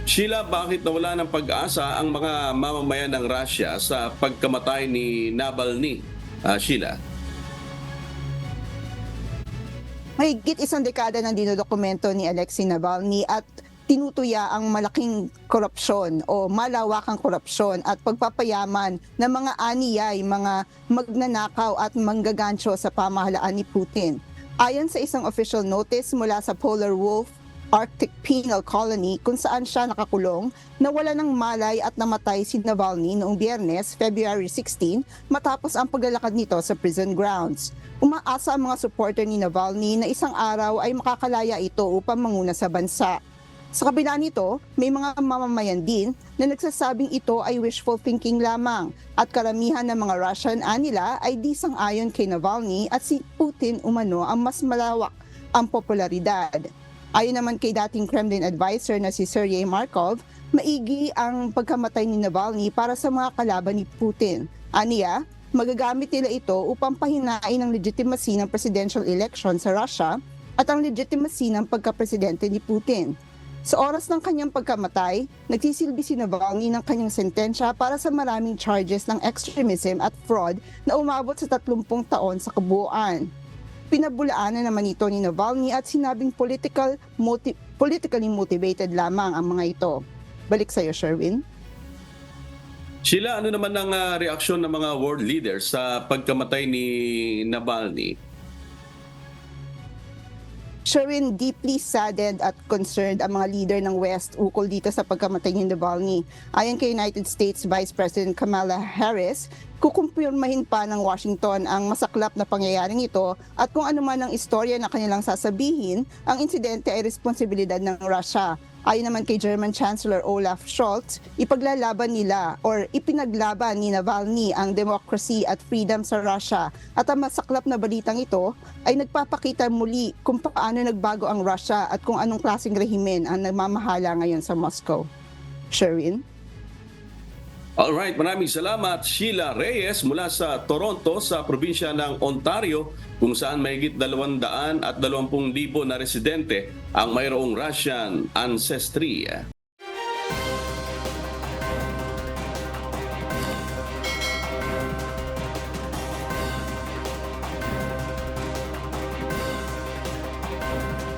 Sheila, bakit nawala ng pag-asa ang mga mamamayan ng Russia sa pagkamatay ni Navalny? Sheila. Mahigit isang dekada nang dinodokumento ni Alexei Navalny at tinutuya ang malaking korupsyon o malawakang korupsyon at pagpapayaman ng mga aniyay, mga magnanakaw at manggagancho sa pamahalaan ni Putin. Ayon sa isang official notice mula sa Polar Wolf Arctic Penal Colony kung saan siya nakakulong, nawala ng malay at namatay si Navalny noong Biyernes, February 16, matapos ang paglalakad nito sa prison grounds. Umaasa ang mga supporter ni Navalny na isang araw ay makakalaya ito upang manguna sa bansa. Sa kabila nito, may mga mamamayan din na nagsasabing ito ay wishful thinking lamang at karamihan ng mga Russian nila ay di sang-ayon kay Navalny at si Putin umano ang mas malawak ang popularidad. Ayon naman kay dating Kremlin advisor na si Sergei Markov, maigi ang pagkamatay ni Navalny para sa mga kalaban ni Putin. Aniya, magagamit nila ito upang pahinain ang legitimacy ng presidential election sa Russia at ang legitimacy ng pagkapresidente ni Putin. Sa oras ng kanyang pagkamatay, nagsisilbi si Navalny ng kanyang sentensya para sa maraming charges ng extremism at fraud na umabot sa 30 taon sa kabuuan. Pinabulaanan naman ito ni Navalny at sinabing politically motivated lamang ang mga ito. Balik sa iyo, Sherwin. Sheila, ano naman ang reaksyon ng mga world leaders sa pagkamatay ni Navalny? Sherwin, deeply saddened at concerned ang mga leader ng West ukol dito sa pagkamatay ni Navalny. Ayon kay United States Vice President Kamala Harris, kukumpirmahin pa ng Washington ang masaklap na pangyayaring ito at kung ano man ang istorya na kanilang sasabihin, ang insidente ay responsibilidad ng Russia. Ayon naman kay German Chancellor Olaf Scholz, ipinaglaban ni Navalny ang democracy at freedom sa Russia at ang masaklap na balitang ito ay nagpapakita muli kung paano nagbago ang Russia at kung anong klaseng rehimen ang nagmamahala ngayon sa Moscow. Sherwin? Alright, maraming salamat Sheila Reyes mula sa Toronto sa probinsya ng Ontario kung saan mahigit 220,000 na residente ang mayroong Russian ancestry.